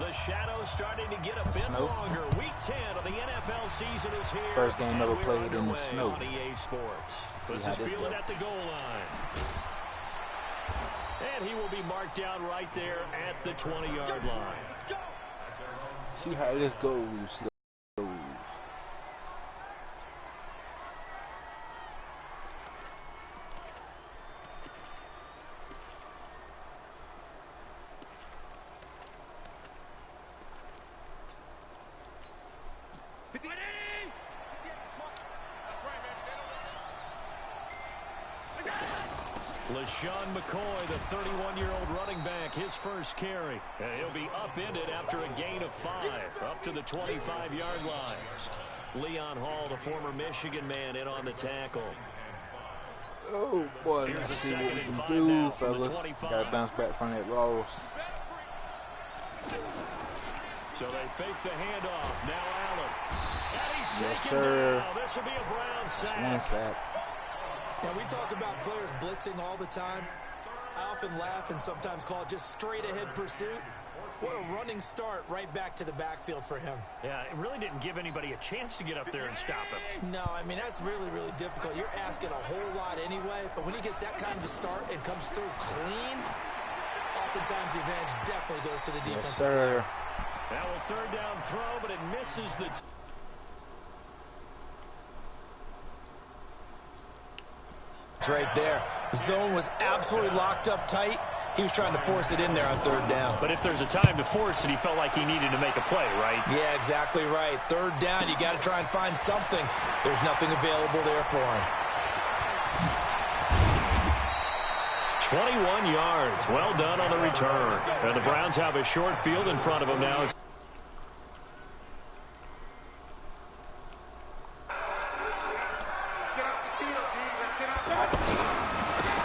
The shadows starting to get a bit longer. Week 10 of the NFL season is here. First game ever played in the snow. On EA Sports. This is fielded at the goal line. And he will be marked down right there at the 20-yard line. See how this goes. LaShawn McCoy, the 31-year-old running back, his first carry. And he'll be upended after a gain of 5, up to the 25-yard line. Leon Hall, the former Michigan man, in on the tackle. Oh, boy. Here's Let's a see what we second can and 5 now do, from the fellas. 25. Got to bounce back from that loss. So they fake the handoff. Now Allen. And he's Yes, taken sir. down. This will be a Brown sack. One sack. Yeah, we talk about players blitzing all the time. I often laugh and sometimes call it just straight-ahead pursuit. What a running start right back to the backfield for him. Yeah, it really didn't give anybody a chance to get up there and stop him. No, I mean, that's really, really difficult. You're asking a whole lot anyway, but when he gets that kind of a start and comes through clean, oftentimes the advantage definitely goes to the defense. Yes, sir. Now a third down throw, but it misses the... Right there. Zone was absolutely locked up tight. He was trying to force it in there on third down. But if there's a time to force it, he felt like he needed to make a play, right? Yeah, exactly right. Third down, you got to try and find something. There's nothing available there for him. 21 yards. Well done on the return. And the Browns have a short field in front of them now.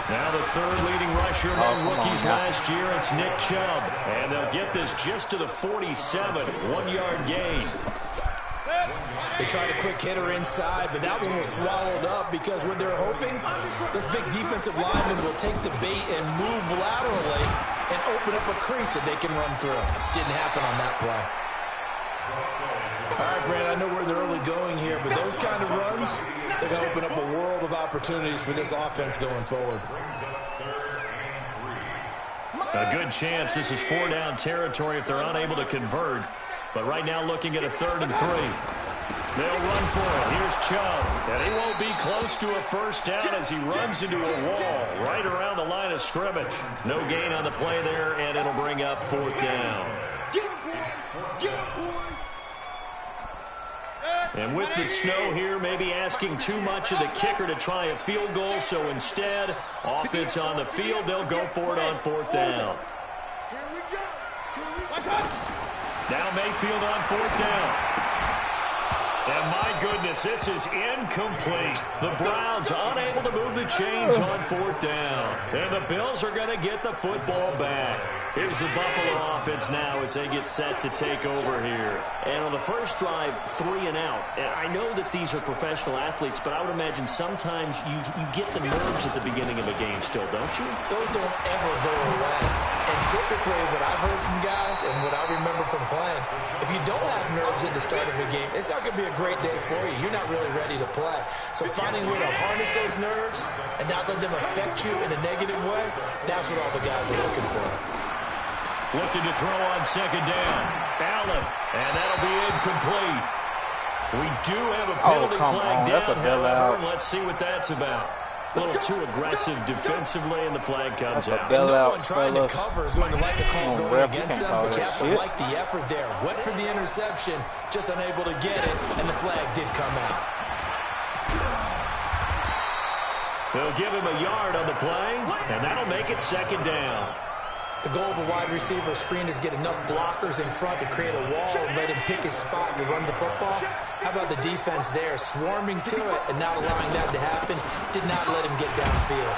Now the third leading rusher among rookies last year, it's Nick Chubb. And they'll get this just to the 47, 1-yard gain. They tried a quick hitter inside, but that one was swallowed up because what they're hoping, this big defensive lineman will take the bait and move laterally and open up a crease that they can run through. Didn't happen on that play. All right, Brand, I know we're in the early going here, but those kind of runs, they're going to open up a world of opportunities for this offense going forward. A good chance this is 4-down territory if they're unable to convert. But right now looking at a 3rd and 3. They'll run for it. Here's Chubb. And he won't be close to a first down as he runs into a wall right around the line of scrimmage. No gain on the play there, and it'll bring up 4th down. And with the snow here, maybe asking too much of the kicker to try a field goal. So instead, offense on the field, they'll go for it on 4th down. Now Mayfield on 4th down. And my goodness, this is incomplete. The Browns unable to move the chains on 4th down. And the Bills are going to get the football back. Here's the Buffalo offense now as they get set to take over here. And on the first drive, 3 and out. And I know that these are professional athletes, but I would imagine sometimes you get the nerves at the beginning of a game still, don't you? Those don't ever go away. And typically what I've heard from guys and what I remember from playing, if you don't have nerves at the start of a game, it's not going to be a great day for you. You're not really ready to play. So finding a way to harness those nerves and not let them affect you in a negative way, that's what all the guys are looking for. Looking to throw on 2nd down. Allen, and that'll be incomplete. We do have a penalty flag down, however. Let's see what that's about. A little too aggressive defensively, and the flag comes out. No one trying to cover is going to like a call going against them, but you have to like the effort there. Went for the interception, just unable to get it, and the flag did come out. They'll give him a yard on the play, and that'll make it 2nd down. The goal of a wide receiver screen is get enough blockers in front to create a wall and let him pick his spot to run the football. How about the defense there, swarming to it and not allowing that to happen? Did not let him get downfield.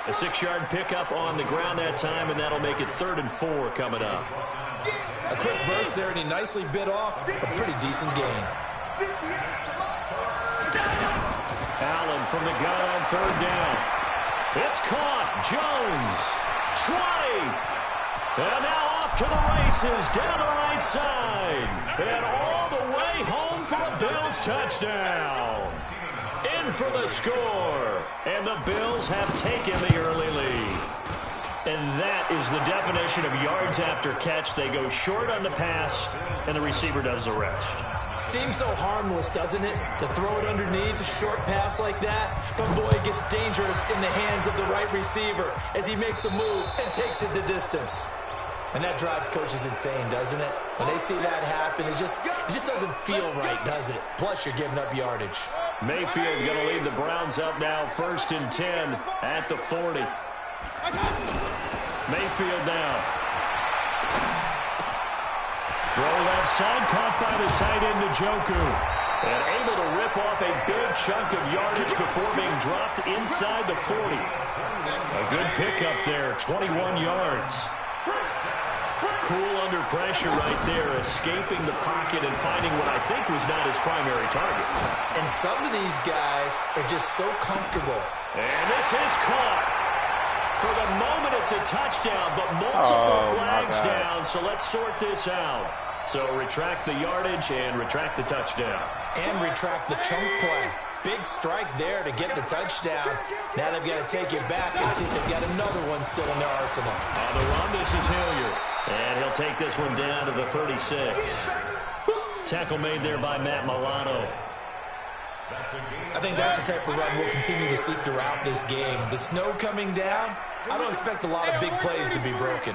A 6-yard pickup on the ground that time, and that'll make it 3rd and 4 coming up. A quick burst there, and he nicely bit off a pretty decent gain. Allen from the gun on 3rd down. It's caught. Jones. 20. And now off to the races down the right side. And all the way home for a Bills touchdown. In for the score. And the Bills have taken the early lead. And that is the definition of yards after catch. They go short on the pass, and the receiver does the rest. Seems so harmless, doesn't it? To throw it underneath, a short pass like that. But boy, it gets dangerous in the hands of the right receiver as he makes a move and takes it the distance. And that drives coaches insane, doesn't it? When they see that happen, it just doesn't feel right, does it? Plus, you're giving up yardage. Mayfield going to lead the Browns up now, 1st and 10 at the 40. Mayfield now. Throw left side, caught by the tight end Njoku. And able to rip off a big chunk of yardage before being dropped inside the 40. A good pickup there, 21 yards. Cool under pressure right there, escaping the pocket and finding what I think was not his primary target. And some of these guys are just so comfortable. And this is caught. For the moment, it's a touchdown, but multiple flags down, so let's sort this out. So retract the yardage and retract the touchdown. And retract the chunk play. Big strike there to get the touchdown. Now they've got to take it back and see if they've got another one still in their arsenal. On the run, this is Hilliard. And he'll take this one down to the 36. Tackle made there by Matt Milano. I think that's the type of run we'll continue to see throughout this game. The snow coming down, I don't expect a lot of big plays to be broken.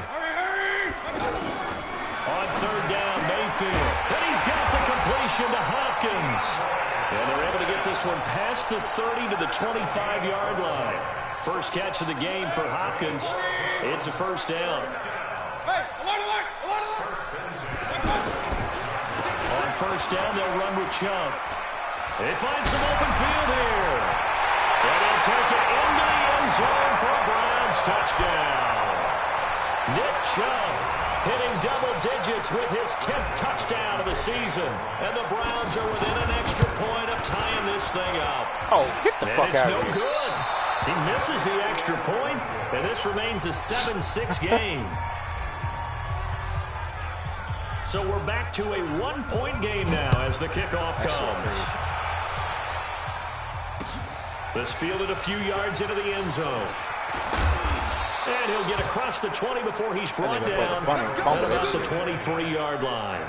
On 3rd down, Mayfield. And he's got the completion to Hopkins. And they're able to get this one past the 30 to the 25-yard line. First catch of the game for Hopkins. It's a 1st down. On 1st down, they'll run with Chubb. They find some open field here. And they'll take it into the end zone for a Browns touchdown. Nick Chubb hitting double digits with his 10th touchdown of the season. And the Browns are within an extra point of tying this thing up. Oh, get the fuck out of here. And it's no good. He misses the extra point, and this remains a 7-6 game. So we're back to a 1-point game now as the kickoff comes. This fielded a few yards into the end zone. And he'll get across the 20 before he's brought down at about the 23-yard line.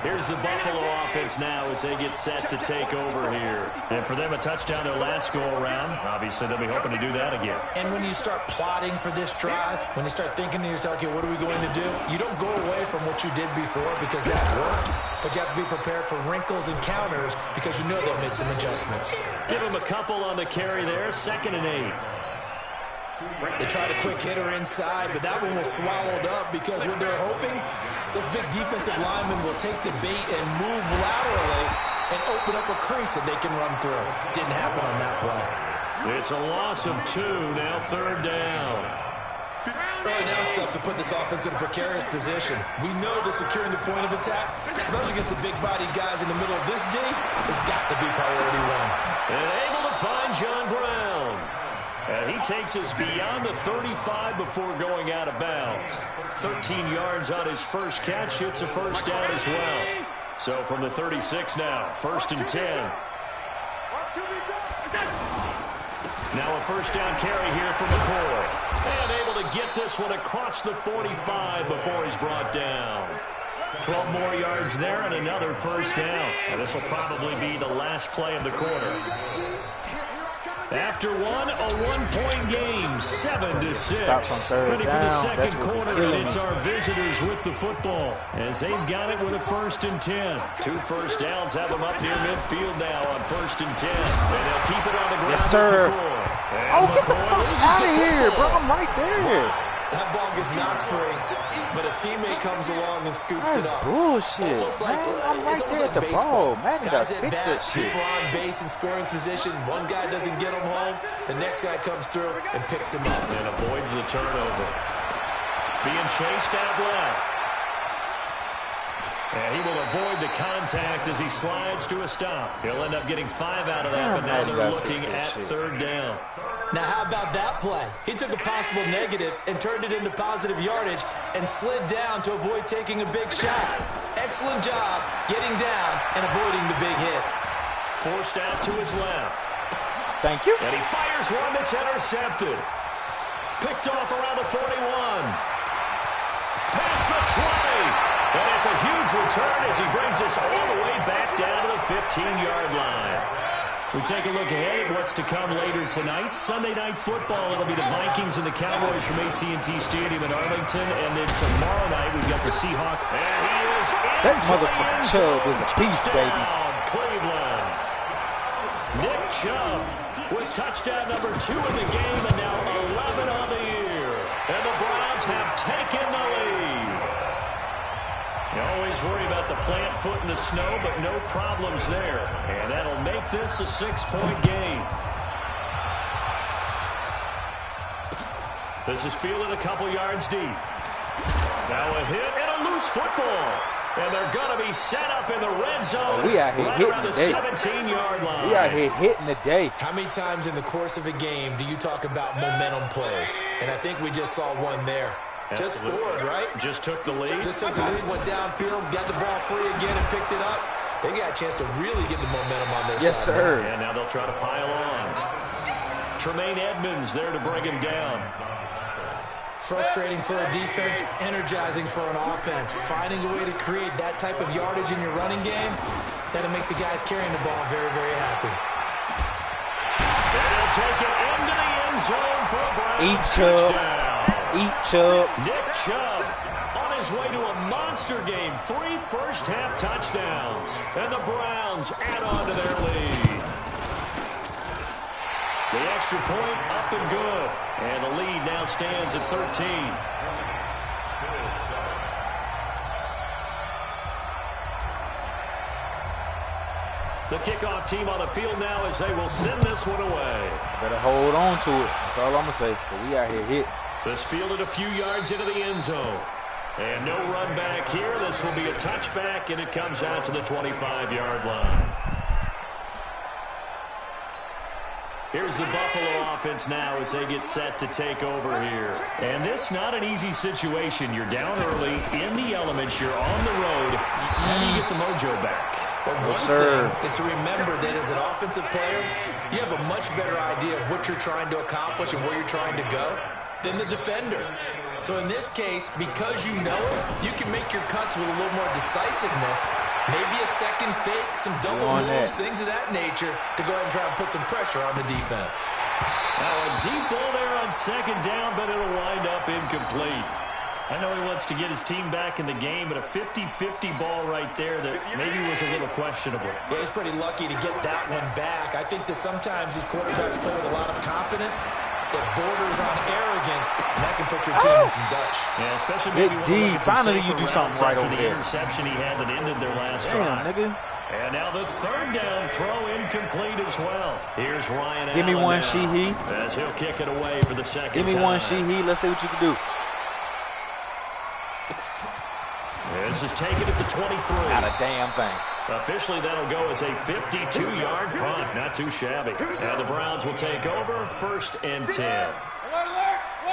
Here's the Buffalo offense now as they get set to take over here. And for them, a touchdown their last go-around. Obviously, they'll be hoping to do that again. And when you start plotting for this drive, when you start thinking to yourself, okay, what are we going to do? You don't go away from what you did before because that worked. But you have to be prepared for wrinkles and counters because you know they'll make some adjustments. Give him a couple on the carry there. 2nd and 8. They tried a quick hitter inside, but that one was swallowed up because what they're hoping, those big defensive linemen will take the bait and move laterally and open up a crease that they can run through. Didn't happen on that play. It's a loss of 2, now 3rd down. Early down stuff to put this offense in a precarious position. We know that securing the point of attack, especially against the big-bodied guys in the middle of this D, has got to be priority 1. And able to find John Brown. And he takes us beyond the 35 before going out of bounds. 13 yards on his first catch. It's a 1st down as well. So from the 36 now, 1st and 10. Now a 1st down carry here from McCoy. And able to get this one across the 45 before he's brought down. 12 more yards there and another 1st down. And this will probably be the last play of the quarter. After one, a 1-point game, 7-6. Ready for the second quarter, and it's our visitors with the football as they've got it with a 1st and 10. 2 first downs have them up near midfield now on 1st and 10. And they'll keep it on the ground. Yes, sir. Oh, get the fuck out of here, bro. I'm right there. That ball gets knocked free, but a teammate comes along and scoops it up. Bullshit. Almost like, I'm right it's almost there like at the baseball. ball. Man, you Guys gotta at fix bat, that shit. people on base in scoring position. One guy doesn't get him home. The next guy comes through and picks him up. And avoids the turnover. Being chased out left. And he will avoid the contact as he slides to a stop. He'll end up getting 5 out of that, but now they're looking at 3rd down. Now, how about that play? He took a possible negative and turned it into positive yardage and slid down to avoid taking a big shot. Excellent job getting down and avoiding the big hit. Forced out to his left. Thank you. And he fires one that's intercepted. Picked off around the 41. Past the 20. And it's a huge return as he brings us all the way back down to the 15-yard line. We take a look ahead at what's to come later tonight. Sunday Night Football, it'll be the Vikings and the Cowboys from AT&T Stadium in Arlington. And then tomorrow night, we've got the Seahawks. And he is in. That motherfucking Chubb is a beast, baby. Cleveland. Nick Chubb with touchdown number 2 in the game and now 11 on the year. And the Browns have taken the lead. You always worry about the plant foot in the snow, but no problems there. And that'll make this a 6-point game. This is fielded a couple yards deep. Now a hit and a loose football. And they're going to be set up in the red zone. We out here right hitting around the today. 17-yard line. We out here hitting the day. How many times in the course of a game do you talk about momentum plays? And I think we just saw one there. Just scored, right? Just took the lead. Just took the lead, went downfield, got the ball free again and picked it up. They got a chance to really get the momentum on their side. Yes, sir. And now they'll try to pile on. Tremaine Edmonds there to bring him down. Frustrating for a defense, energizing for an offense. Finding a way to create that type of yardage in your running game, that'll make the guys carrying the ball very, very happy. And he'll take it into the end zone for a Browns touchdown. Eat Chubb. Nick Chubb on his way to a monster game. 3 first-half touchdowns. And the Browns add on to their lead. The extra point up and good. And the lead now stands at 13. The kickoff team on the field now as they will send this one away. Better hold on to it. That's all I'm going to say. But we out here hit. This fielded a few yards into the end zone. And no run back here. This will be a touchback, and it comes out to the 25-yard line. Here's the Buffalo offense now as they get set to take over here. And this not an easy situation. You're down early, in the elements, you're on the road. How do you get the mojo back? But one thing is to remember that as an offensive player, you have a much better idea of what you're trying to accomplish and where you're trying to go than the defender. So in this case, because you know it, you can make your cuts with a little more decisiveness. Maybe a second fake, some double moves, things of that nature to go ahead and try and put some pressure on the defense. Now a deep ball there on 2nd down, but it'll wind up incomplete. I know he wants to get his team back in the game, but a 50-50 ball right there that maybe was a little questionable. Yeah, he's pretty lucky to get that one back. I think that sometimes these quarterbacks play with a lot of confidence that borders on arrogance, and that can put your team in some Dutch. Yeah, especially maybe D. Finally, you do something right over there. The interception he had that ended their last drive. Nigga. And now the 3rd down throw incomplete as well. Here's Ryan Give me Allen one, Sheehy. as he'll kick it away for the 2nd time. Give me one, Sheehy. Let's see what you can do. This is taken at the 23. Not a damn thing. Officially, that'll go as a 52-yard punt. Not too shabby. And the Browns will take over 1st and 10.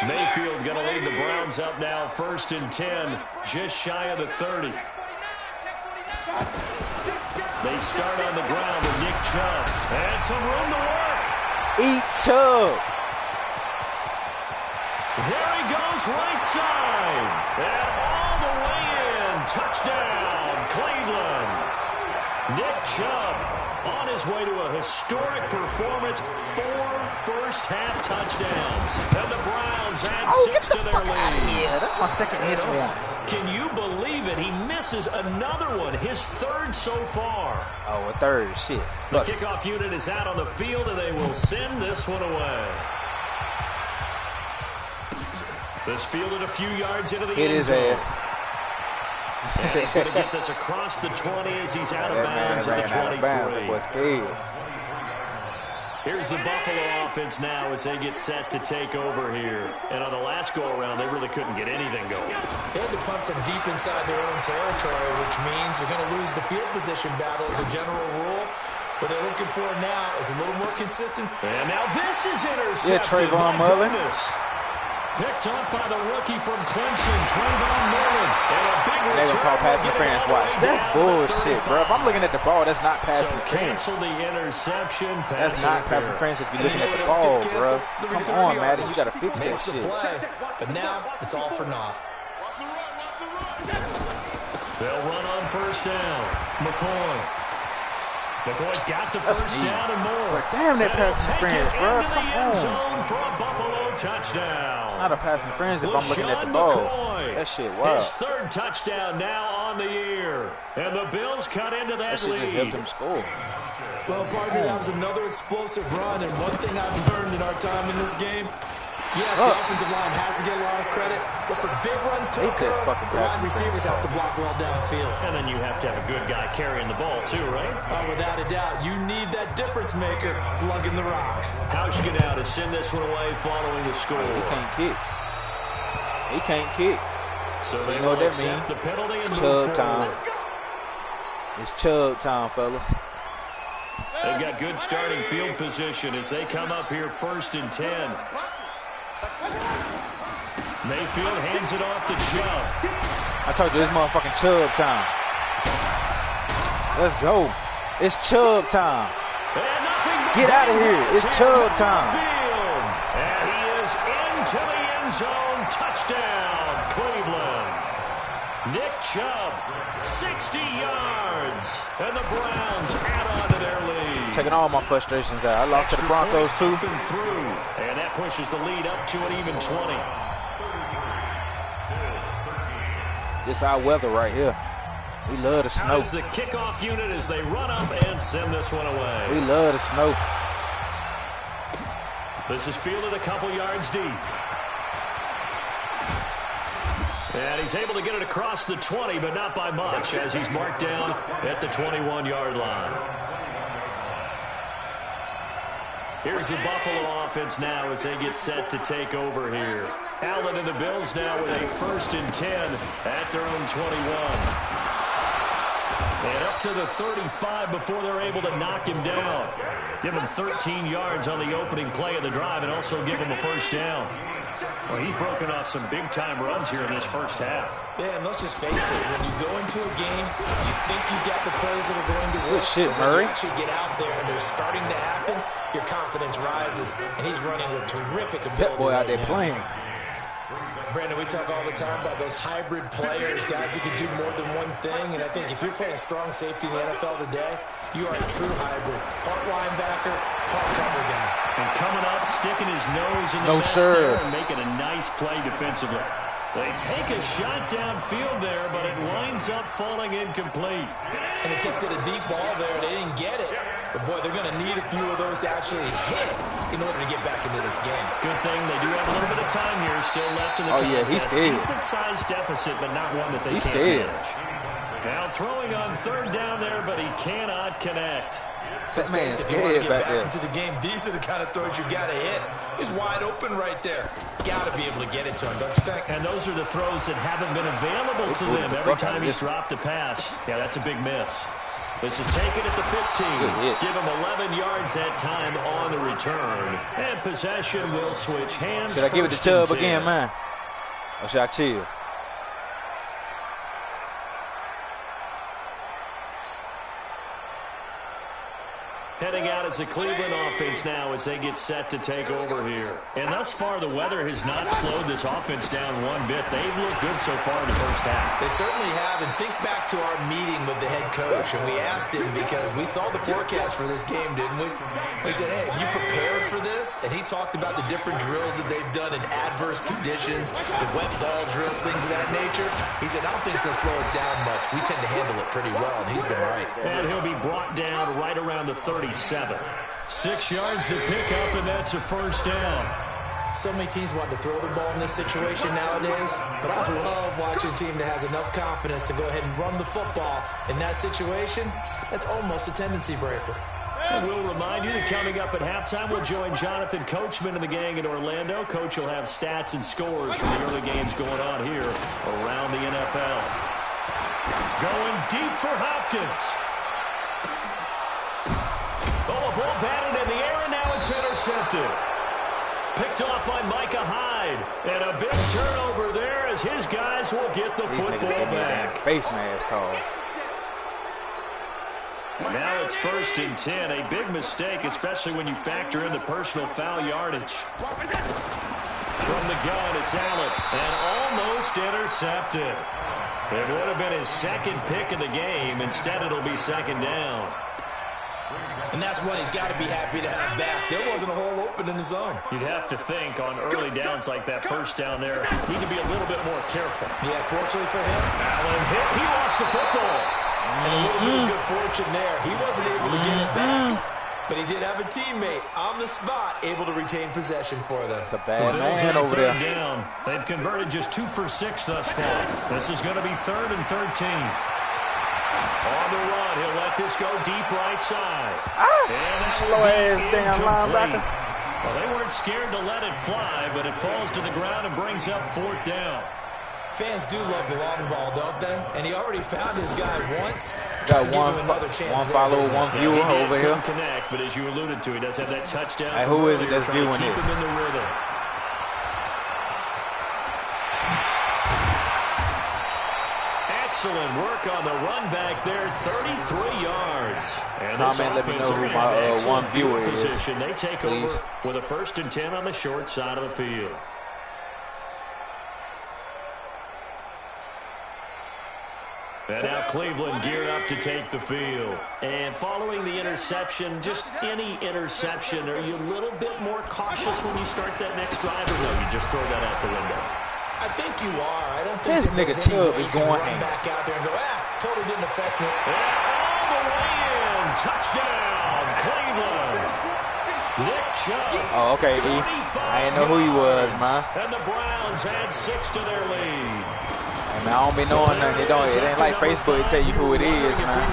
Mayfield going to lead the Browns up now 1st and 10, just shy of the 30. They start on the ground with Nick Chubb. And some room to work. Eat Chubb. There he goes right side. And all the way in. Touchdown, Cleveland. Nick Chubb on his way to a historic performance. 4 first-half touchdowns. And the Browns add 6 to their lead. Yeah, that's my 2nd miss one. Can you believe it? He misses another one, his 3rd so far. Oh, a 3rd. Shit. The kickoff unit is out on the field, and they will send this one away. This fielded a few yards into the end zone. Hit his ass. And he's going to get this across the 20 as he's out of bounds at the 23. Here's the Buffalo offense now as they get set to take over here. And on the last go-around, they really couldn't get anything going. They had to punt from deep inside their own territory, which means you're going to lose the field position battle as a general rule. What they're looking for now is a little more consistent. And now this is intercepted. Yeah, Trayvon Mullen. Picked up by the rookie from Clemson, Trayvon Mullen. And a big return. They gonna call pass interference. Watch. That's bullshit, bro. If I'm looking at the ball, that's not pass interference. Cancel the interception. That's not pass interference if you're looking at the ball, bro. Come on, Madden. You gotta fix that shit. But now it's all for naught. They'll run on first down. McCoy's got the first down and more. Damn, that pass interference, bro. Come on. For a Buffalo touchdown. It's not a pass interference if I'm looking at the ball. That shit, wow. His third touchdown now on the year. And the Bills cut into that lead. Just helped him score. Well, partner, that was another explosive run. And one thing I've learned in our time in this game, yes, the offensive line has to get a lot of credit, but for big runs to occur, the wide receivers have to block well downfield. And then you have to have a good guy carrying the ball too, right? Without a doubt, you need that difference maker lugging the rock. How's you get out to send this one away following the score? He can't kick. He can't kick. So you know what that means? The penalty and Chug time. It's chug time, fellas. They've got good starting field position as they come up here 1st and 10. Mayfield hands it off to Chubb. I told you this motherfucking Chubb time. Let's go. It's Chubb time. Get out of here. It's Chubb time. And he is into the end zone. Touchdown, Cleveland. Nick Chubb, 60 yards. And the Browns add on to their lead. Taking all my frustrations out. I lost to the Broncos too. And that pushes the lead up to an even 20. It's our weather right here. We love the snow. As the kickoff unit as they run up and send this one away. We love the snow. This is fielded a couple yards deep. And he's able to get it across the 20, but not by much, as he's marked down at the 21-yard line. Here's the Buffalo offense now as they get set to take over here. Allen and the Bills now with a 1st and 10 at their own 21. And up to the 35 before they're able to knock him down. Give him 13 yards on the opening play of the drive and also give him a first down. Well, he's broken off some big-time runs here in this first half. Yeah, and let's just face it. When you go into a game, you think you got the plays that are going to work. Good shit, Murray. When you actually get out there and they're starting to happen, your confidence rises, and he's running with terrific ability. That boy out there playing. Brandon, we talk all the time about those hybrid players, guys who can do more than one thing, and I think if you're playing strong safety in the NFL today, you are a true hybrid. Part linebacker, part cover guy. And coming up, sticking his nose in the there and making a nice play defensively. They take a shot downfield there, but it winds up falling incomplete. And they tipped it a deep ball there. They didn't get it. But, boy, they're going to need a few of those to actually hit in order to get back into this game. Good thing they do have a little bit of time here still left in the contest. Yeah, he's scared. Decent-sized deficit, but not one that they can't manage. Now throwing on 3rd down there, but he cannot connect. That man's if you want to scared get back there. into the game, these are the kind of throws you got to hit. He's wide open right there. Got to be able to get it to him, don't you think? And those are the throws that haven't been available to them every time he's dropped a pass. Yeah, that's a big miss. This is taken at the 15. Give him 11 yards that time on the return. And possession will switch hands. Should I give it to Chubb again, man? Or should I chill? Heading out as the Cleveland offense now as they get set to take over here. And thus far, the weather has not slowed this offense down one bit. They've looked good so far in the first half. They certainly have. And think back to our meeting with the head coach. And we asked him because we saw the forecast for this game, didn't we? We said, hey, have you prepared for this? And he talked about the different drills that they've done in adverse conditions, the wet ball drills, things of that nature. He said, I don't think it's going to slow us down much. We tend to handle it pretty well, and he's been right. And he'll be brought down right around the 37. 6 yards to pick up, and that's a first down. So many teams want to throw the ball in this situation nowadays, but I love watching a team that has enough confidence to go ahead and run the football in that situation. That's almost a tendency breaker. And we'll remind you that coming up at halftime, we'll join Jonathan Coachman and the gang in Orlando. Coach will have stats and scores from the early games going on here around the NFL. Going deep for Hopkins. Oh, a ball batted in the air, and now it's intercepted. Picked off by Micah Hyde. And a big turnover there as his guys will get the football back. Face mask call. Now it's 1st and 10. A big mistake, especially when you factor in the personal foul yardage. From the gun, it's Allen. And almost intercepted. It would have been his second pick of the game. Instead, it'll be 2nd down. And that's one he's got to be happy to have back. There wasn't a hole open in the zone. You'd have to think on early downs like that, first down there, need to be a little bit more careful. Yeah, fortunately for him, Allen hit. He lost the football. And a little bit of good fortune there. He wasn't able to get it back, but he did have a teammate on the spot able to retain possession for them. It's a bad man over there. Down. They've converted just 2 for 6 thus far. This is going to be 3rd and 13. On the run, he'll let this go deep right side. Slow ass damn linebacker. Well, they weren't scared to let it fly, but it falls to the ground and brings up 4th down. Fans do love the long ball, don't they? And he already found his guy once. Got one follower, one viewer over here. Connect, but as you alluded to, he does have that touchdown. Hey, who is it that's viewing this? Keep him in the rhythm. Excellent work on the run back there, 33 yards. And this man, let me know who my one viewer is. They take over with a 1st and 10 on the short side of the field. And now Cleveland geared up to take the field. And following the interception, just any interception, are you a little bit more cautious when you start that next drive, or no, you just throw that out the window? I think you are. I don't think this nigga Chubb is going in. Back out there and go, totally didn't affect me. And all the way in. Touchdown, Cleveland. Nick Chubb. Oh, okay, E. I didn't know who he was, man. And the Browns add 6 to their lead. Man, I don't be knowing nothing. It ain't like Facebook. It tell you who it is, man.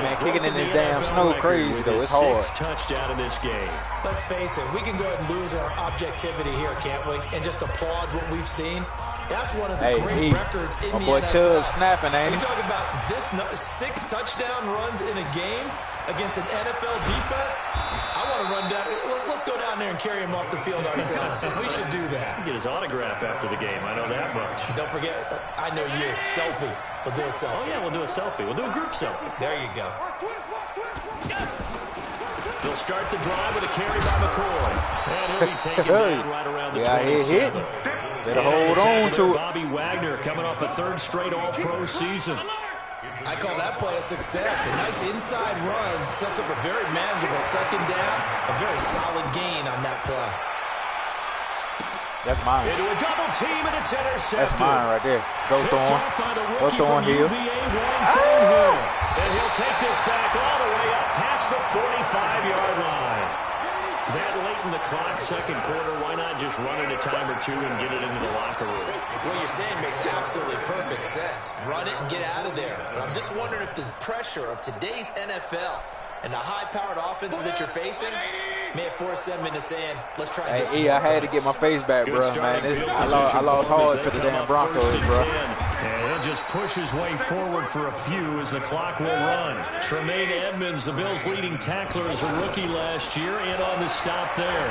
Man, kicking in this damn snow crazy, though. It's hard. Touchdown in this game. Let's face it. We can go ahead and lose our objectivity here, can't we? And just applaud what we've seen. That's one of the great records in the NFL. My boy Chubb snapping, ain't he? We're talking about this 6 touchdown runs in a game against an NFL defense. I want to run down. Let's go down there and carry him off the field ourselves. We should do that. Get his autograph after the game. I know that much. Don't forget, I know you. Selfie. We'll do a selfie. Oh, yeah, we'll do a selfie. We'll do a group selfie. There you go. They'll start the drive with a carry by McCoy. And he'll be taken down right around the 27. Better hold on to it. Bobby Wagner coming off a 3rd straight All-Pro season. I call that play a success. A nice inside run sets up a very manageable 2nd down. A very solid gain on that play. That's mine. Into a double team, and it's intercepted. That's mine right there. Go Thorne. Go Thorne Hill. And he'll take this back all the way up past the 45-yard line. That late in the clock, 2nd quarter, why not just run it a time or 2 and get it into the locker room? What you're saying makes absolutely perfect sense. Run it and get out of there. But I'm just wondering if the pressure of today's NFL and the high-powered offenses that you're facing may have forced them into saying, let's try this. Hey, I had to get my face back, bro, man. I lost hard to the damn Broncos, bro. And he'll just push his way forward for a few as the clock will run. Tremaine Edmonds, the Bills' leading tackler as a rookie last year, in on the stop there.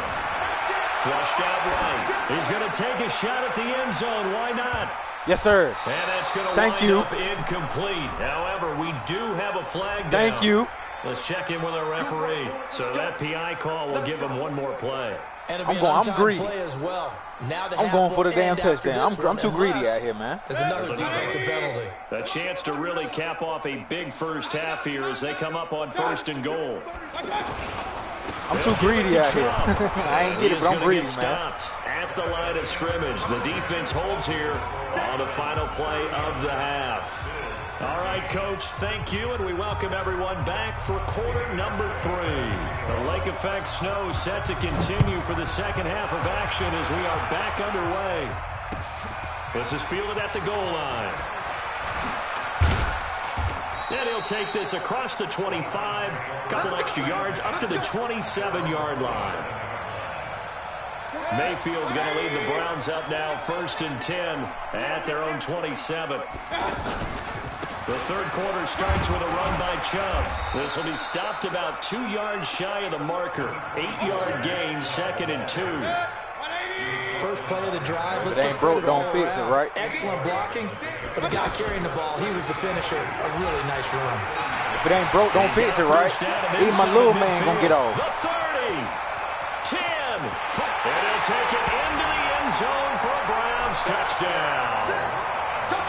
Flushed out right. He's going to take a shot at the end zone. Why not? Yes, sir. And that's going to wind up incomplete. However, we do have a flag down. Thank you. Let's check in with our referee. So that PI call will give him one more play. And I'm greedy. Play as well. Now I'm going for the damn touchdown. I'm too greedy out here, man. There's another defensive penalty. A chance to really cap off a big first half here as they come up on 1st and goal. I'm too greedy out here. I ain't get it, but I'm greedy, man. At the line of scrimmage, the defense holds here on the final play of the half. All right, Coach, thank you, and we welcome everyone back for quarter number 3. The lake effect snow set to continue for the 2nd half of action as we are back underway. This is fielded at the goal line. And he'll take this across the 25, a couple extra yards up to the 27-yard line. Mayfield going to lead the Browns up now, 1st and 10 at their own 27. The third quarter starts with a run by Chubb. This will be stopped about 2 yards shy of the marker. 8-yard gain, 2nd and 2. First play of the drive. If it ain't broke, don't fix it, right? Excellent blocking, but the guy carrying the ball, he was the finisher. A really nice run. If it ain't broke, don't fix it, right? Even my little man gonna get off. The 30, 10, and he'll take it into the end zone for a Browns touchdown.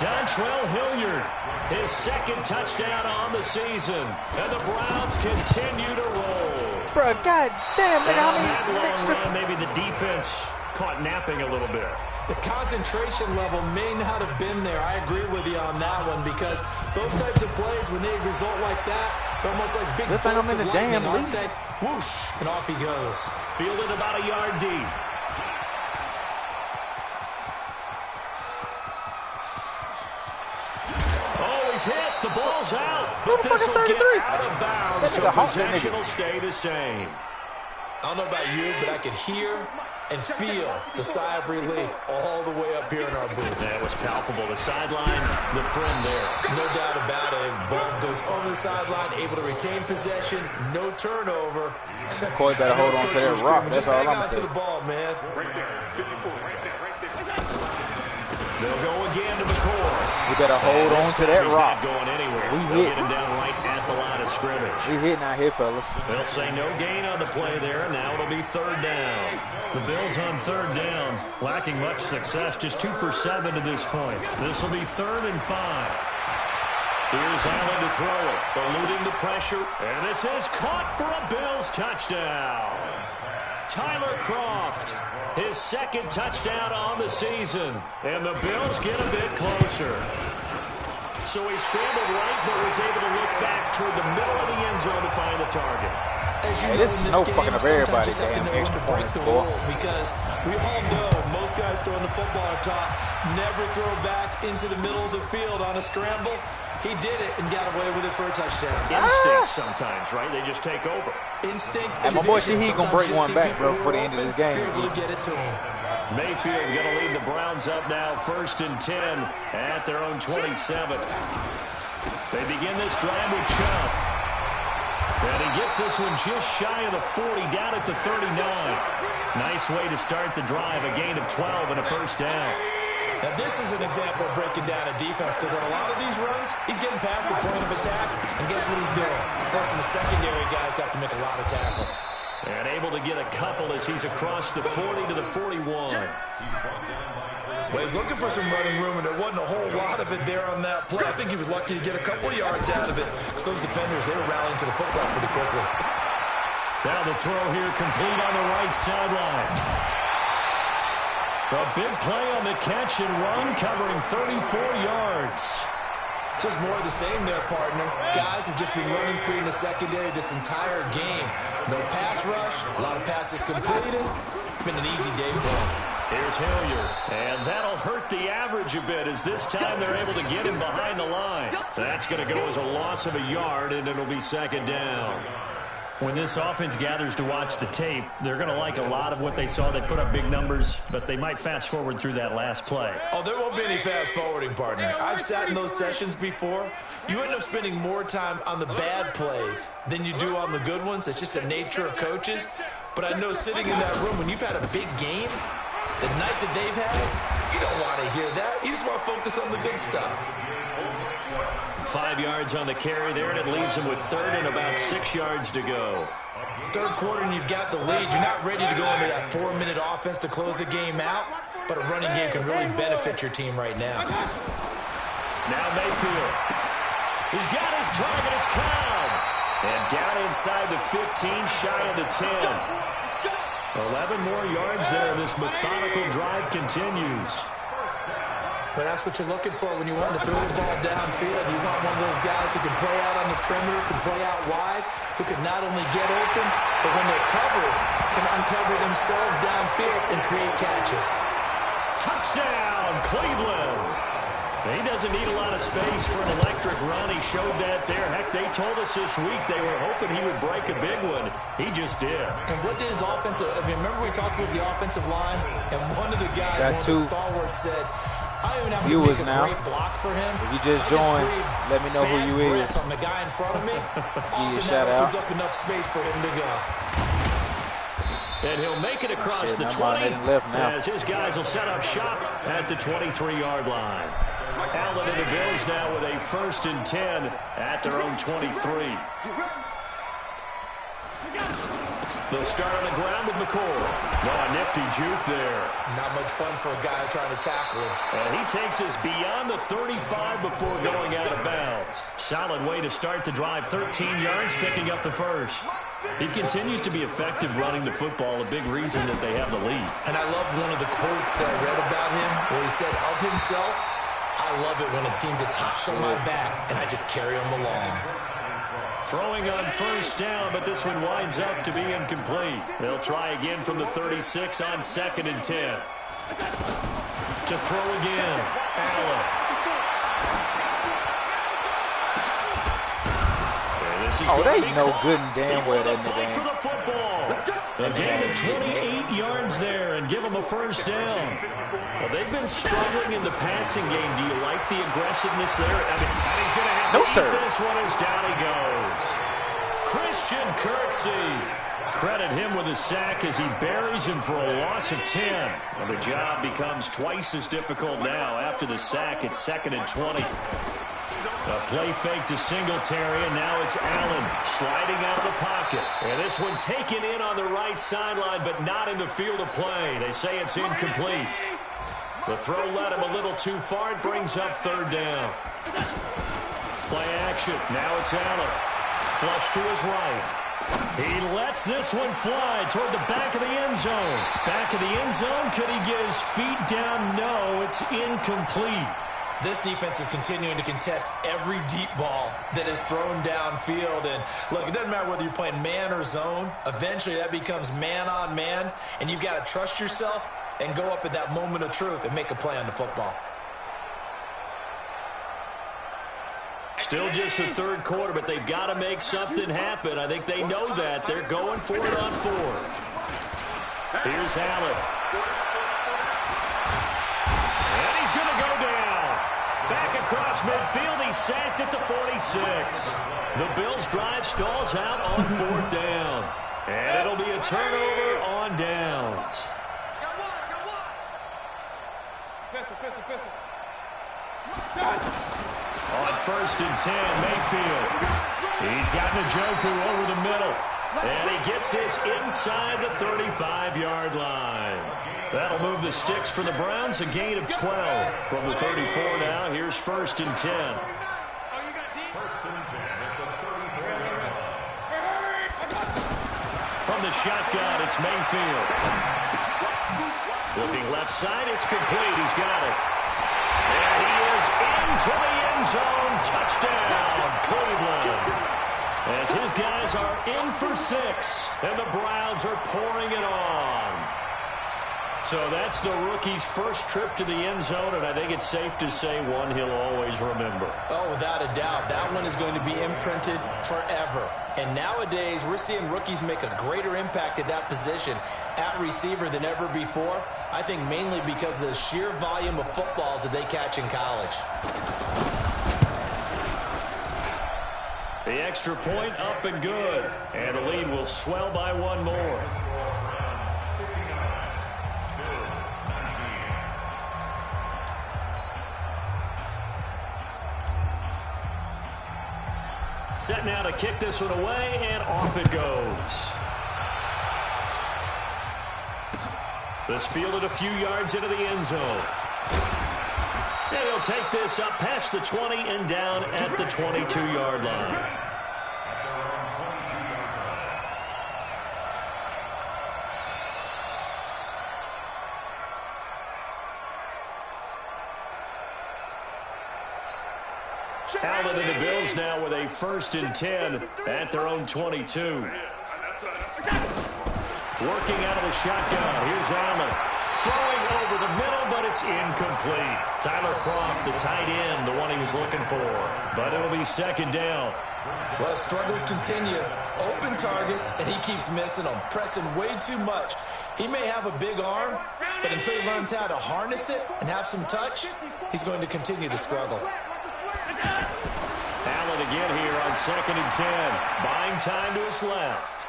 Dontrell Hilliard, his 2nd touchdown on the season, and the Browns continue to roll. Bro, god damn, nigga, how many extra? Maybe the defense caught napping a little bit. The concentration level may not have been there. I agree with you on that one, because those types of plays, when they result like that, they're almost like big bolts of lightning, aren't they? Whoosh, and off he goes. Fielded about a yard deep. Oh, he's hit. The ball's out. But this will get out of bounds, so possession will stay the same. I don't know about you, but I could hear and feel the sigh of relief all the way up here in our booth. That was palpable. The sideline, the friend there. No doubt about it. Ball goes over the sideline, able to retain possession, no turnover. Corey better hold on to that rock. That's all I'm saying. Just hang on to the ball, man. They'll go again to McCoy. We better hold on to that rock. Not going anywhere. We hit. Get him down right at the line of scrimmage. We hitting out here, fellas. They'll say no gain on the play there. Now it'll be 3rd down. The Bills on 3rd down, lacking much success, just 2 for 7 to this point. This will be 3rd and 5. Here's Allen to throw it, eluding the pressure, and this is caught for a Bills touchdown. Tyler Kroft, his 2nd touchdown on the season, and the Bills get a bit closer. So he scrambled right, but was able to look back toward the middle of the end zone to find the target. As you know, this is no fucking of everybody. Just have to know when to break the rules, because we all know most guys throwing the football are taught never throw back into the middle of the field on a scramble. He did it and got away with it for a touchdown. Instinct sometimes, right? They just take over. Instinct. And my boy, he's gonna break one back, bro, before the end of this game. Able to get it to him. Mayfield going to lead the Browns up now, 1st and 10 at their own 27. They begin this drive with Chubb. And he gets this one just shy of the 40, down at the 39. Nice way to start the drive, a gain of 12 and a 1st down. Now, this is an example of breaking down a defense, because on a lot of these runs, he's getting past the point of attack, and guess what he's doing? Forcing the secondary guys to have to make a lot of tackles. And able to get a couple as he's across the 40 to the 41. Well, he's looking for some running room, and there wasn't a whole lot of it there on that play. I think he was lucky to get a couple yards out of it. So those defenders, they were rallying to the football pretty quickly. Now the throw here complete on the right sideline. A big play on the catch and run, covering 34 yards. Just more of the same there, partner. Guys have just been running free in the secondary this entire game. No pass rush, a lot of passes completed. Been an easy day for them. Here's Hilliard, and that'll hurt the average a bit, as this time they're able to get him behind the line. That's going to go as a loss of a yard, and it'll be 2nd down. When this offense gathers to watch the tape, they're going to like a lot of what they saw. They put up big numbers, but they might fast forward through that last play. Oh, there won't be any fast forwarding, partner. I've sat in those sessions before. You end up spending more time on the bad plays than you do on the good ones. It's just the nature of coaches. But I know sitting in that room, when you've had a big game, the night that they've had, you don't want to hear that. You just want to focus on the good stuff. 5 yards on the carry there, and it leaves them with 3rd and about 6 yards to go. Third quarter, and you've got the lead. You're not ready to go into that 4-minute offense to close the game out, but a running game can really benefit your team right now. Now Mayfield. He's got his target. It's Cobb. And down inside the 15, shy of the 10. 11 more yards there. This methodical drive continues. But that's what you're looking for when you want to throw the ball downfield. You want one of those guys who can play out on the perimeter, can play out wide, who can not only get open, but when they're covered, can uncover themselves downfield and create catches. Touchdown, Cleveland. He doesn't need a lot of space for an electric run. He showed that there. Heck, they told us this week they were hoping he would break a big one. He just did. And what did his offensive – I mean, remember we talked with the offensive line? And one of the guys, one of the stalwarts said, I don't even have to make a great block for him. If you just joined, let me know who you is. From the guy in front of me. Give you a shout out. Opens up enough space for him to go. And he'll make it across the 20 as his guys will set up shop at the 23-yard line. Allen and the Bills now with a 1st and 10 at their own 23. They'll start on the ground with McCoy. Oh, a nifty juke there. Not much fun for a guy trying to tackle him. And he takes us beyond the 35 before going out of bounds. Solid way to start the drive. 13 yards, picking up the first. He continues to be effective running the football, a big reason that they have the lead. And I love one of the quotes that I read about him where he said of himself, I love it when a team just hops on my back and I just carry them along. Throwing on 1st down, but this one winds up to be incomplete. They'll try again from the 36 on 2nd and 10. To throw again, Allen. They know good and damn well that fight for the football. A gain of 28 yards there and give them a 1st down. Well, they've been struggling in the passing game. Do you like the aggressiveness there? I mean, and he's going to have to eat this one as down he goes. Christian Kirksey. Credit him with a sack as he buries him for a loss of 10. And the job becomes twice as difficult now. After the sack, it's 2nd and 20. A play fake to Singletary, and now it's Allen sliding out of the pocket. And this one taken in on the right sideline, but not in the field of play. They say it's incomplete. The throw led him a little too far. It brings up 3rd down. Play action. Now it's Allen. Flush to his right. He lets this one fly toward the back of the end zone. Back of the end zone. Could he get his feet down? No, it's incomplete. This defense is continuing to contest every deep ball that is thrown downfield. And, look, it doesn't matter whether you're playing man or zone. Eventually, that becomes man-on-man, and you've got to trust yourself and go up at that moment of truth and make a play on the football. Still just the 3rd quarter, but they've got to make something happen. I think they know that. They're going for it on 4th. Here's Allen. Back across midfield, he's sacked at the 46. The Bills' drive stalls out on 4th down. And it'll be a turnover on downs. On 1st and 10, Mayfield. He's got Njoku over the middle. And he gets this inside the 35-yard line. That'll move the sticks for the Browns, a gain of 12. From the 34 now, here's 1st and 10. From the shotgun, it's Mayfield. Looking left side, it's complete. He's got it. And he is into the end zone. Touchdown, Cleveland. As his guys are in for 6, and the Browns are pouring it on. So that's the rookie's first trip to the end zone, and I think it's safe to say one he'll always remember. Oh, without a doubt. That one is going to be imprinted forever. And nowadays, we're seeing rookies make a greater impact at that position at receiver than ever before. I think mainly because of the sheer volume of footballs that they catch in college. The extra point up and good. And the lead will swell by one more. Set now to kick this one away, and off it goes. This fielded a few yards into the end zone. And he'll take this up past the 20 and down at the 22-yard line. Allen and the Bills now with a 1st and 10 at their own 22. Working out of the shotgun. Here's Allen. throwing over the middle, but it's incomplete. Tyler Kroft, the tight end, the one he was looking for. But it'll be second down. Well, struggles continue. Open targets, and he keeps missing them, pressing way too much. He may have a big arm, but until he learns how to harness it and have some touch, he's going to continue to struggle. Allen again here on 2nd and 10. Buying time to his left.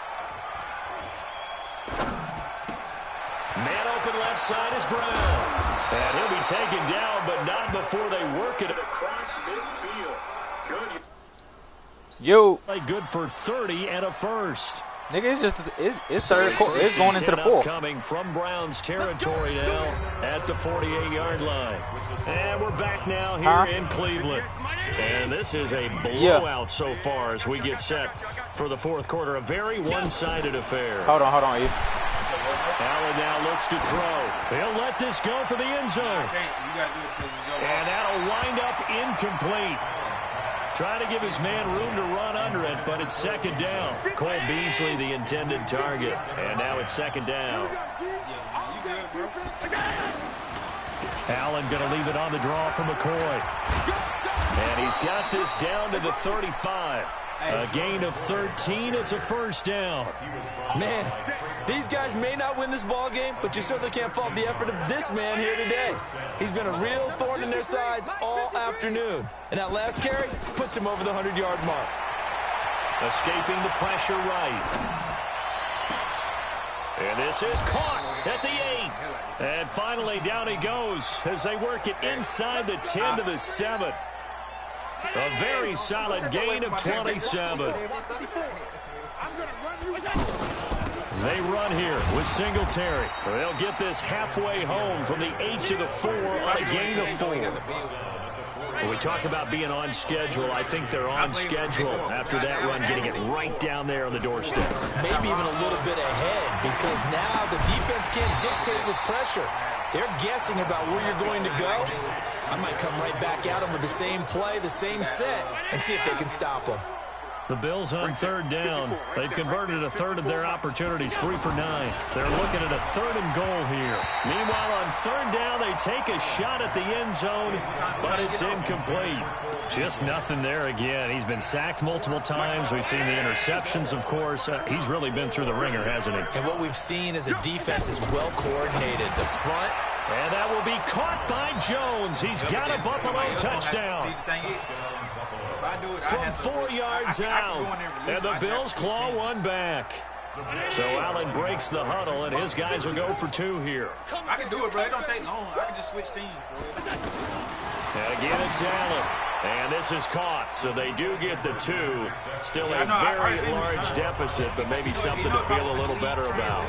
Man open left side is Brown. And he'll be taken down, but not before they work it across midfield. Good. Yo. Good for 30 and a first. Nigga, it's third quarter. It's going into the fourth. Coming from Browns territory now at the 48-yard line. And we're back now here in Cleveland. And this is a blowout so far as we get set for the fourth quarter. A very one-sided affair. Hold on, Eve. Allen now looks to throw. He'll let this go for the end zone. And that'll wind up incomplete. Trying to give his man room to run under it, but it's second down. Cole Beasley, the intended target. And now it's second down. Allen going to leave it on the draw for McCoy. And he's got this down to the 35. A gain of 13. It's a first down. Man, these guys may not win this ball game, but you certainly can't fault the effort of this man here today. He's been a real thorn in their sides all afternoon. And that last carry puts him over the 100-yard mark. Escaping the pressure right. And this is caught at the 8. And finally down he goes as they work it inside the 10 to the 7. A very solid gain of 27. They run here with Singletary. They'll get this halfway home from the 8 to the 4 on a gain of 4. When we talk about being on schedule, I think they're on schedule after that run, getting it right down there on the doorstep. Maybe even a little bit ahead, because now the defense can't dictate with pressure. They're guessing about where you're going to go. I might come right back at them with the same play, the same set, and see if they can stop them. The Bills on third down. They've converted a third of their opportunities, 3 for 9. They're looking at a 3rd and goal here. Meanwhile, on third down, they take a shot at the end zone, but it's incomplete. Just nothing there again. He's been sacked multiple times. We've seen the interceptions, of course. He's really been through the ringer, hasn't he? And what we've seen is a defense is well coordinated. The front. And that will be caught by Jones. He's got a Buffalo touchdown. From 4 yards out. And the Bills claw one back. So Allen breaks the huddle, and his guys will go for 2 here. I can do it, bro. It don't take long. I can just switch teams, bro. And again, it's Allen. And this is caught, so they do get the 2. Still a very large deficit, but maybe something to feel a little better about.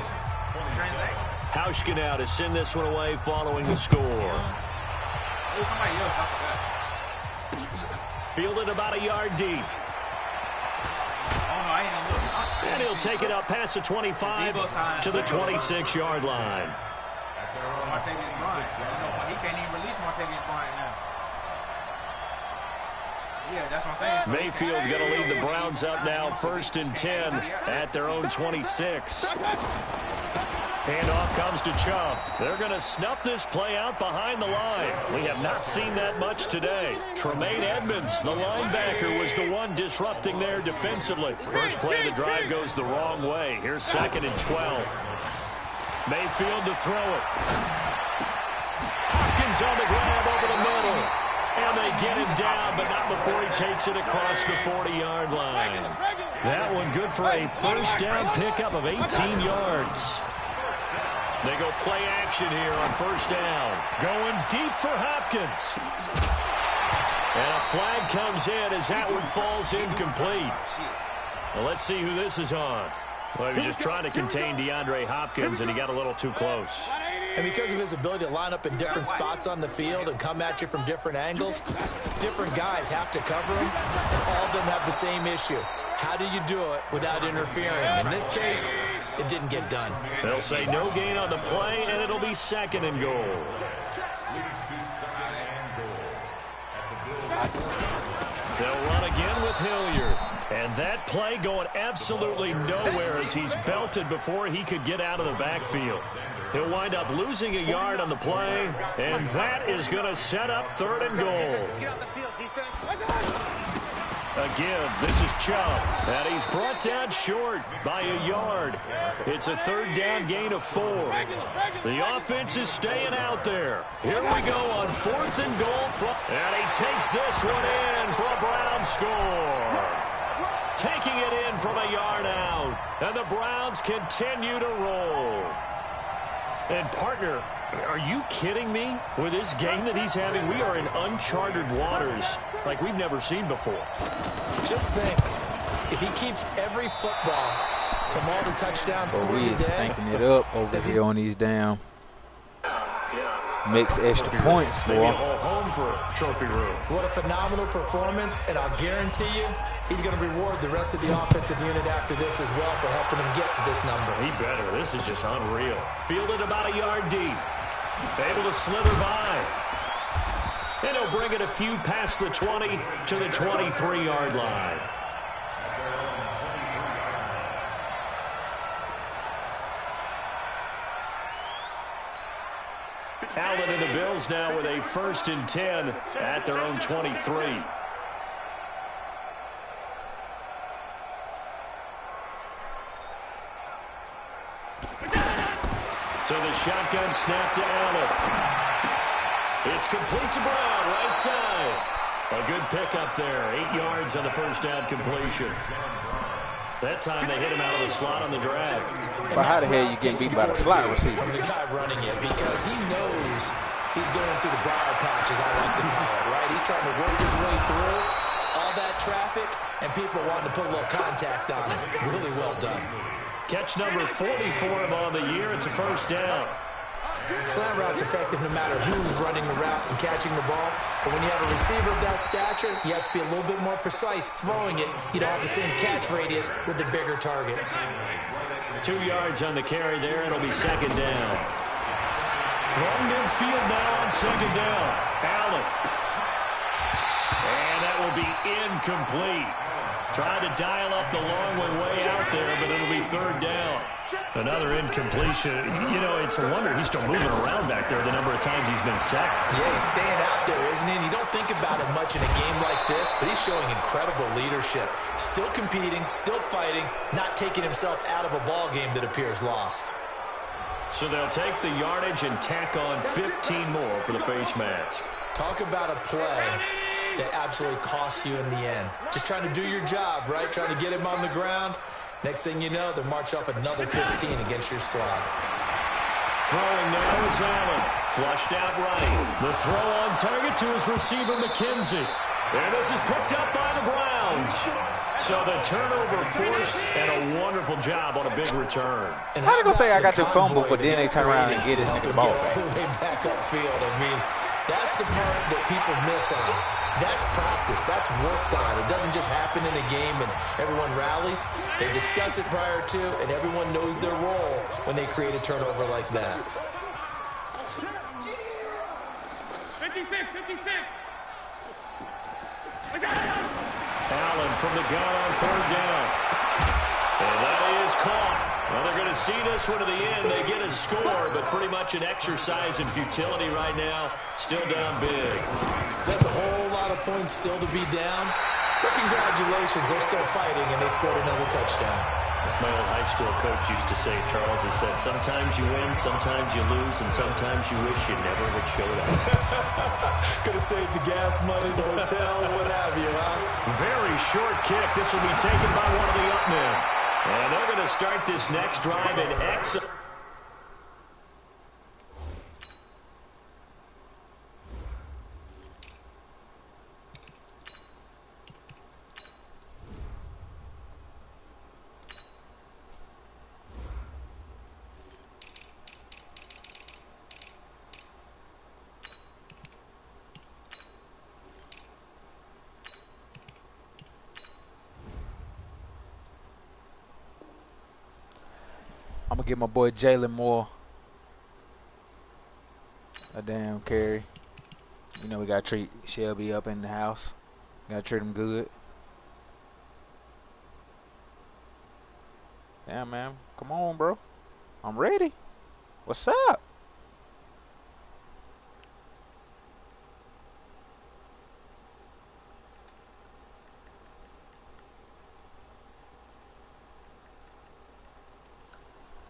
Hauschka now to send this one away following the score. Somebody else, I forgot. Fielded about a yard deep. And he'll take it up past the 25 to the 26-yard line. Martavius Bryant. He can't even release Martavius Bryant now. Yeah, that's what I'm saying. Mayfield going to lead the Browns up now, 1st and 10 at their own 26. Handoff comes to Chubb. They're going to snuff this play out behind the line. We have not seen that much today. Tremaine Edmonds, the linebacker, was the one disrupting there defensively. First play of the drive goes the wrong way. Here's 2nd and 12. Mayfield to throw it. Hopkins on the grab over the middle. And they get him down, but not before he takes it across the 40-yard line. That one good for a first down pickup of 18 yards. They go play action here on first down. Going deep for Hopkins. And a flag comes in as that one falls incomplete. Well, let's see who this is on. Well, he was just trying to contain DeAndre Hopkins, and he got a little too close. And because of his ability to line up in different spots on the field and come at you from different angles, different guys have to cover him, and all of them have the same issue. How do you do it without interfering? In this case, it didn't get done. They'll say no gain on the play, and it'll be 2nd and goal. They'll run again with Hilliard. And that play going absolutely nowhere as he's belted before he could get out of the backfield. He'll wind up losing a yard on the play, and that is going to set up 3rd and goal. A give. This is Chubb, and he's brought down short by a yard. It's a 3rd down gain of 4. The offense is staying out there. Here we go on 4th and goal. And he takes this one in for a Brown score. Taking it in from a yard out. And the Browns continue to roll. And, partner, are you kidding me? With this game that he's having, we are in uncharted waters like we've never seen before. Just think, if he keeps every football from all the touchdowns scored we today, stinking it up over here on these damn mixed extra points, Maybe boy. a whole home for a trophy room. what a phenomenal performance, and I'll guarantee you he's going to reward the rest of the offensive unit after this as well for helping him get to this number. He better. This is just unreal. Fielded about a yard deep. Able to slither by. And he'll bring it a few past the 20 to the 23-yard line. Allen and the Bills now with a 1st and 10 at their own 23. So the shotgun snap to Allen. It's complete to Brown, right side. A good pickup there. 8 yards on the 1st down completion. That time they hit him out of the slot on the drag. But how the hell you getting beat by the slot receiver? From the guy running it, because he knows he's going through the briar patch, as I like to call it, right? He's trying to work his way through all that traffic, and people wanting to put a little contact on him. Really well done. Catch number 40 for him on the year. It's a 1st down. Slant route's effective no matter who's running the route and catching the ball. But when you have a receiver of that stature, you have to be a little bit more precise throwing it. You don't have the same catch radius with the bigger targets. 2 yards on the carry there. It'll be 2nd down. From midfield now on 2nd down. Allen. And that will be incomplete. Trying to dial up the long way out there, but it'll be 3rd down. Another incompletion. You know, it's a wonder he's still moving around back there the number of times he's been sacked. Yeah, he's staying out there, isn't he? And you don't think about it much in a game like this, but he's showing incredible leadership. Still competing, still fighting, not taking himself out of a ball game that appears lost. So they'll take the yardage and tack on 15 more for the face mask. Talk about a play that absolutely costs you in the end. Just trying to do your job, right? Trying to get him on the ground. Next thing you know, they'll march off another 15 against your squad. Throwing now is Allen. Flushed out right. The throw on target to his receiver, McKenzie. And this is picked up by the Browns. So the turnover forced, and a wonderful job on a big return. And how they gonna say I got the fumble, but then they turn around and get his nigga ball back? Way back upfield. I mean, that's the part that people miss on. That's practice. That's worked on. It doesn't just happen in a game and everyone rallies. They discuss it prior to, and everyone knows their role when they create a turnover like that. 56. Allen from the gun on 3rd down. And that is caught. Well, they're going to see this one to the end. They get a score, but pretty much an exercise in futility right now. Still down big. That's a whole lot of points still to be down. But congratulations, they're still fighting, and they scored another touchdown. My old high school coach used to say, Charles, he said, sometimes you win, sometimes you lose, and sometimes you wish you never had showed up. Could have saved the gas money, the hotel, what have you, huh? Very short kick. This will be taken by one of the up men. And they're going to start this next drive in excellent. I'm gonna give my boy Jalen Moore a damn carry. You know we gotta treat Shelby up in the house. Gotta treat him good. Yeah, man. Come on, bro. I'm ready. What's up?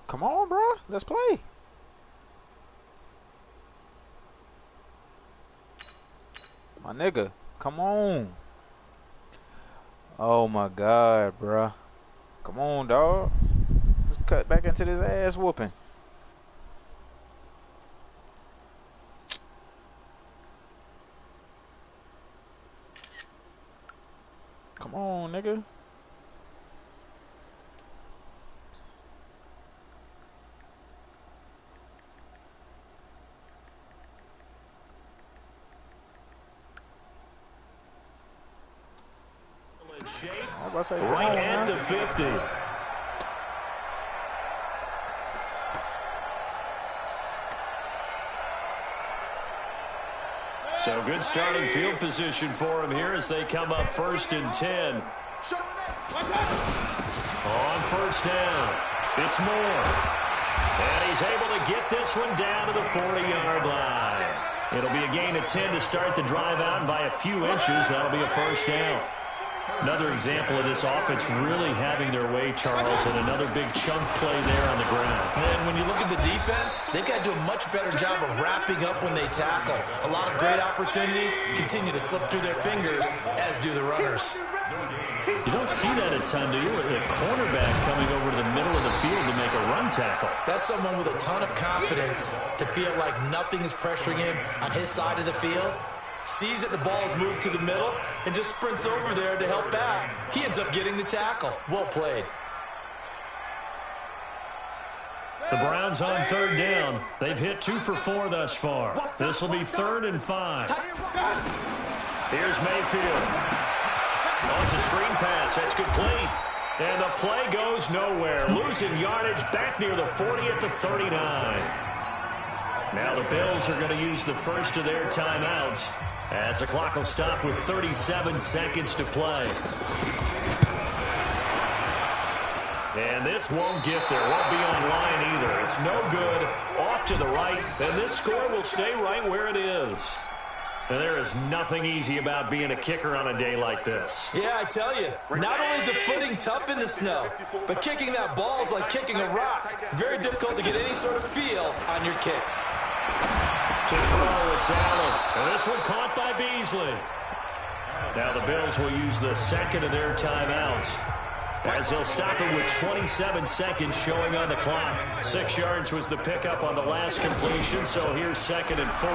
Come on, bro. Let's play. My nigga, come on. Oh my God, bro. Come on, dog. Let's cut back into this ass whooping. Come on, nigga. Right at the 50. So good starting field position for him here as they come up 1st and 10. On 1st down, it's Moore. And he's able to get this one down to the 40-yard line. It'll be a gain of 10 to start the drive out, and by a few inches, that'll be a 1st down. Another example of this offense really having their way, Charles, and another big chunk play there on the ground. And when you look at the defense, they've got to do a much better job of wrapping up when they tackle. A lot of great opportunities continue to slip through their fingers, as do the runners. You don't see that a ton, do you? A cornerback coming over to the middle of the field to make a run tackle. That's someone with a ton of confidence to feel like nothing is pressuring him on his side of the field. Sees that the ball is moved to the middle and just sprints over there to help out. He ends up getting the tackle. Well played. The Browns on 3rd down. They've hit 2 for 4 thus far. This will be 3rd and 5. Here's Mayfield. Oh, it's a screen pass. That's complete. And the play goes nowhere. Losing yardage back near the 40 at the 39. Now the Bills are going to use the first of their timeouts as the clock will stop with 37 seconds to play. And this won't get there. Won't be online either. It's no good. Off to the right. And this score will stay right where it is. And there is nothing easy about being a kicker on a day like this. Yeah, I tell you, not only is the footing tough in the snow, but kicking that ball is like kicking a rock. Very difficult to get any sort of feel on your kicks. To throw, it's Allen. And this one caught by Beasley. Now the Bills will use the second of their timeouts, as they'll stop it with 27 seconds showing on the clock. 6 yards was the pickup on the last completion, so here's 2nd and 4.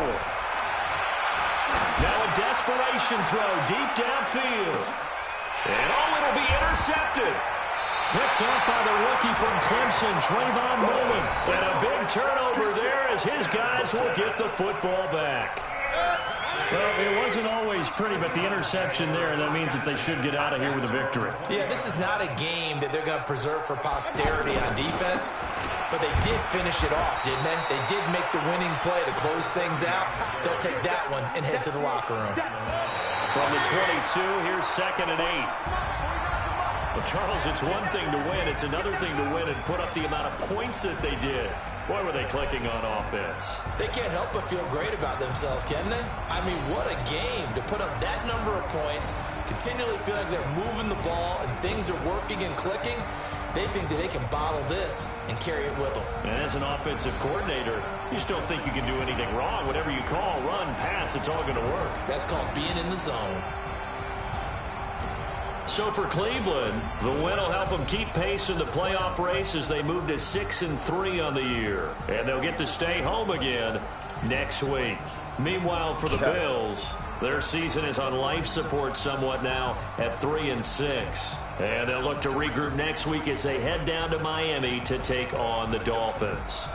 Now a desperation throw deep downfield. And it'll be intercepted. Picked up by the rookie from Clemson, Trayvon Mullen. And a big turnover there as his guys will get the football back. Well, it wasn't always pretty, but the interception there, that means that they should get out of here with a victory. Yeah, this is not a game that they're going to preserve for posterity on defense, but they did finish it off, didn't they? They did make the winning play to close things out. They'll take that one and head to the locker room. From the 22, here's 2nd and 8. Well, Charles, it's one thing to win. It's another thing to win and put up the amount of points that they did. Boy, were they clicking on offense. They can't help but feel great about themselves, can they? I mean, what a game to put up that number of points, continually feel like they're moving the ball and things are working and clicking. They think that they can bottle this and carry it with them. And as an offensive coordinator, you just don't think you can do anything wrong. Whatever you call, run, pass, it's all going to work. That's called being in the zone. So for Cleveland, the win will help them keep pace in the playoff race as they move to 6-3 on the year. And they'll get to stay home again next week. Meanwhile, for the Bills, their season is on life support somewhat now at 3-6. And they'll look to regroup next week as they head down to Miami to take on the Dolphins.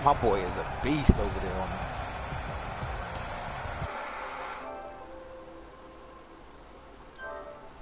My boy is a beast over there on